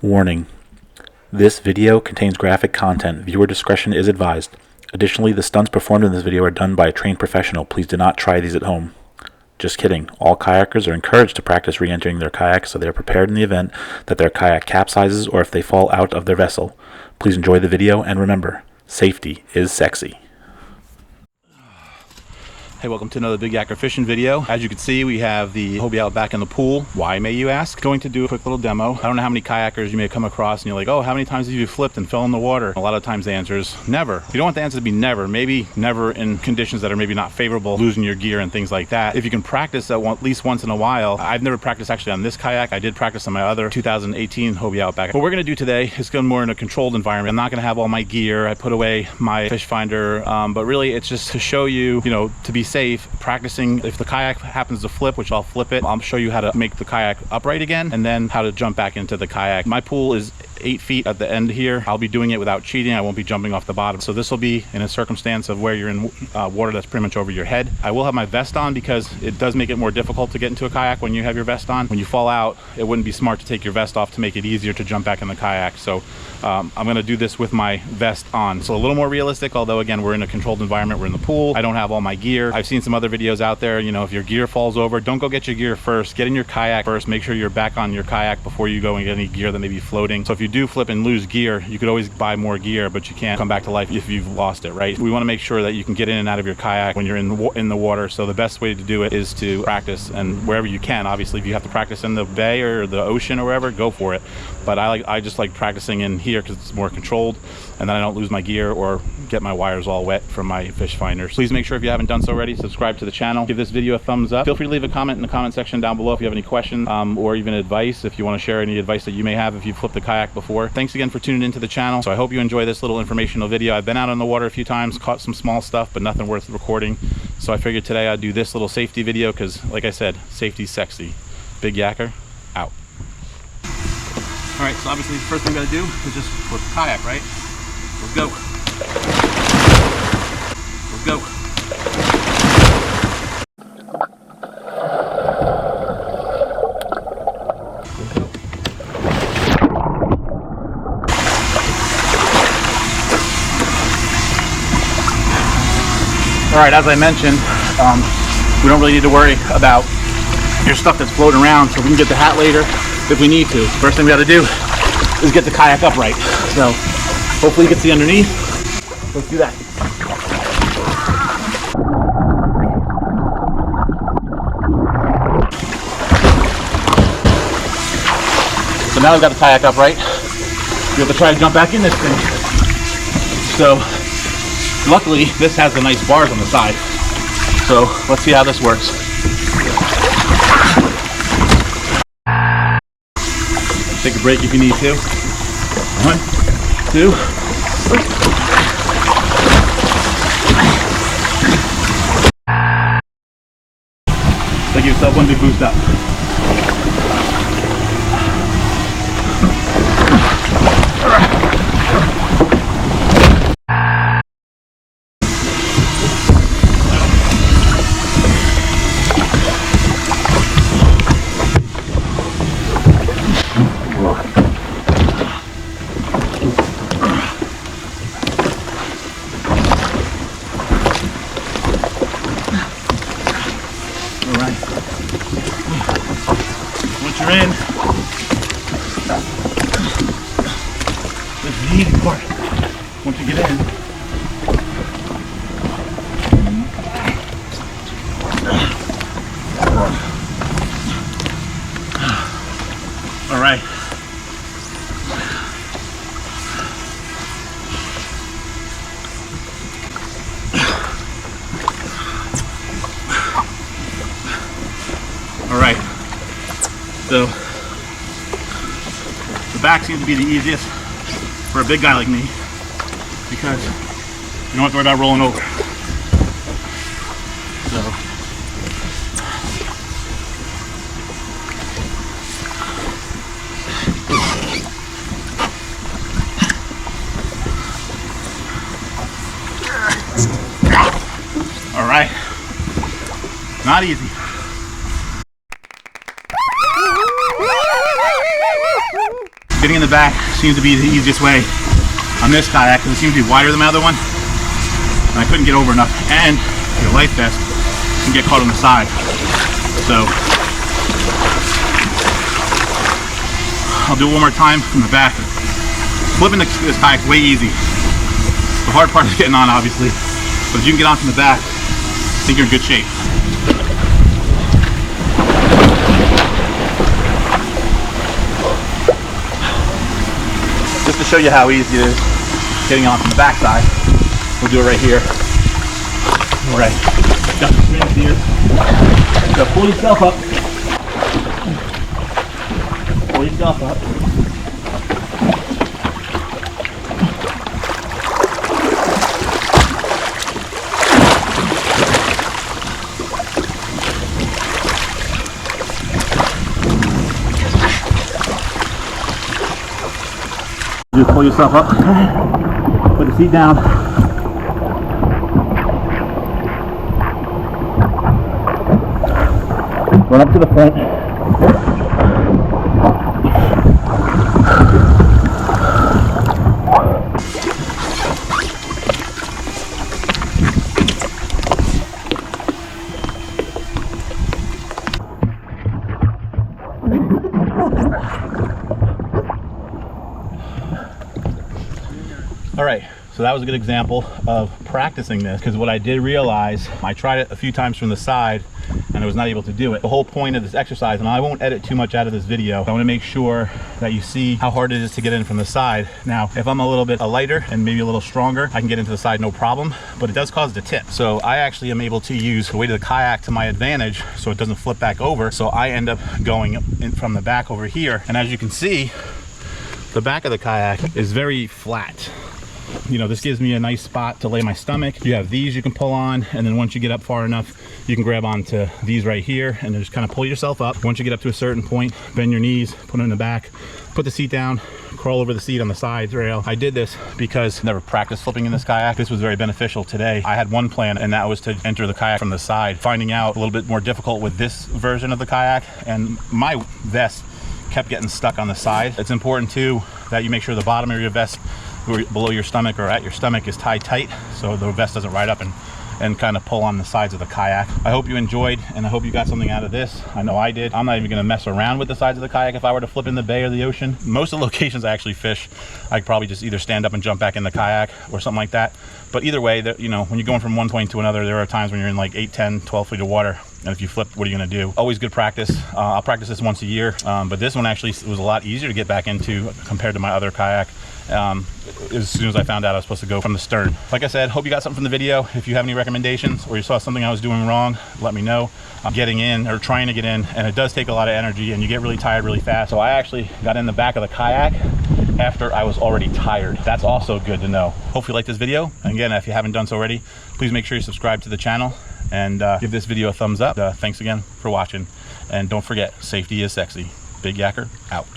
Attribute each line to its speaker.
Speaker 1: Warning: this video contains graphic content. Viewer discretion is advised. Additionally, the stunts performed in this video are done by a trained professional. Please do not try these at home. Just kidding. All kayakers are encouraged to practice re-entering their kayak so they are prepared in the event that their kayak capsizes or if they fall out of their vessel. Please enjoy the video and remember, safety is sexy. Hey, welcome to another Big Yacker fishing video. As you can see, we have the Hobie out back in the pool. Why, may you ask? Going to do a quick little demo. I don't know how many kayakers you may come across and you're like, oh, how many times have you flipped and fell in the water? A lot of times the answer is never. You don't want the answer to be never. Maybe never in conditions that are maybe not favorable, losing your gear and things like that. If you can practice that at least once in a while. I've never practiced actually on this kayak. I did practice on my other 2018 Hobie out back. What we're gonna do today is go more in a controlled environment. I'm not gonna have all my gear. I put away my fish finder, but really it's just to show you, to be safe, practicing. If the kayak happens to flip, which I'll flip it, I'll show you how to make the kayak upright again and then how to jump back into the kayak. My pool is 8 feet at the end here. I'll be doing it without cheating. I won't be jumping off the bottom. So this will be in a circumstance of where you're in water that's pretty much over your head. I will have my vest on because it does make it more difficult to get into a kayak when you have your vest on. When you fall out, it wouldn't be smart to take your vest off to make it easier to jump back in the kayak. So I'm gonna do this with my vest on. So a little more realistic, although again, we're in a controlled environment. We're in the pool. I don't have all my gear. I've seen some other videos out there. If your gear falls over, don't go get your gear first. Get in your kayak first. Make sure you're back on your kayak before you go and get any gear that may be floating. So if you do flip and lose gear, you could always buy more gear, but you can't come back to life if you've lost it, right? We want to make sure that you can get in and out of your kayak when you're in the water. So the best way to do it is to practice, and wherever you can. Obviously, if you have to practice in the bay or the ocean or wherever, go for it. But I just like practicing in here because it's more controlled, and then I don't lose my gear or get my wires all wet from my fish finders. Please make sure, if you haven't done so already, subscribe to the channel. Give this video a thumbs up. Feel free to leave a comment in the comment section down below if you have any questions or even advice, if you want to share any advice that you may have if you've flipped the kayak before. Thanks again for tuning into the channel. So I hope you enjoy this little informational video. I've been out on the water a few times, caught some small stuff, but nothing worth recording. So I figured today I'd do this little safety video because, like I said, safety's sexy. Big Yacker, out. All right, so obviously the first thing we gotta do is just flip the kayak, right? Let's go. Let's go. All right, as I mentioned, we don't really need to worry about your stuff that's floating around, so we can get the hat later if we need to. First thing we gotta do is get the kayak upright. So hopefully you can see underneath. Let's do that. So now we've got the kayak upright. We have to try to jump back in this thing. So luckily this has the nice bars on the side. So let's see how this works. Take a break if you need to. 1, 2, 3. So give yourself one big boost up. Once you're in, this is the easy part. Once you get in, all right. All right. So the back seems to be the easiest for a big guy like me because you don't have to worry about rolling over. So all right, not easy. Getting in the back seems to be the easiest way on this kayak because it seems to be wider than my other one. And I couldn't get over enough. And your life vest can get caught on the side. So I'll do it one more time from the back. Flipping this kayak way easy. The hard part is getting on, obviously. But if you can get on from the back, I think you're in good shape. Just to show you how easy it is getting on from the back side, we'll do it right here. All right, got the strings here. So pull yourself up. Pull yourself up. Just pull yourself up, put the seat down. Run up to the front. All right, so that was a good example of practicing this, because what I did realize, I tried it a few times from the side and I was not able to do it. The whole point of this exercise, and I won't edit too much out of this video, I want to make sure that you see how hard it is to get in from the side. Now, if I'm a little bit lighter and maybe a little stronger, I can get into the side no problem, but it does cause the tip. So I actually am able to use the weight of the kayak to my advantage so it doesn't flip back over. So I end up going in from the back over here. And as you can see, the back of the kayak is very flat. You know, this gives me a nice spot to lay my stomach. You have these you can pull on, and then once you get up far enough, you can grab onto these right here and just kind of pull yourself up. Once you get up to a certain point, bend your knees, put it in the back, put the seat down, crawl over the seat on the side rail. I did this because I never practiced flipping in this kayak. This was very beneficial today. I had one plan, and that was to enter the kayak from the side. Finding out a little bit more difficult with this version of the kayak, and my vest kept getting stuck on the side. It's important too that you make sure the bottom of your vest below your stomach or at your stomach is tied tight so the vest doesn't ride up and kind of pull on the sides of the kayak. I hope you enjoyed, and I hope you got something out of this. I know I did. I'm not even going to mess around with the sides of the kayak if I were to flip in the bay or the ocean. Most of the locations I actually fish, I could probably just either stand up and jump back in the kayak or something like that. But either way, you know, when you're going from one point to another, there are times when you're in like 8, 10, 12 feet of water. And if you flip, what are you going to do? Always good practice. I'll practice this once a year. But this one actually was a lot easier to get back into compared to my other kayak. As soon as I found out I was supposed to go from the stern. Like I said, hope you got something from the video. If you have any recommendations or you saw something I was doing wrong, let me know. I'm getting in or trying to get in, and it does take a lot of energy and you get really tired really fast. So I actually got in the back of the kayak after I was already tired. That's also good to know. Hopefully you like this video. And again, if you haven't done so already, please make sure you subscribe to the channel and give this video a thumbs up. Thanks again for watching. And don't forget, safety is sexy. Big Yakker out.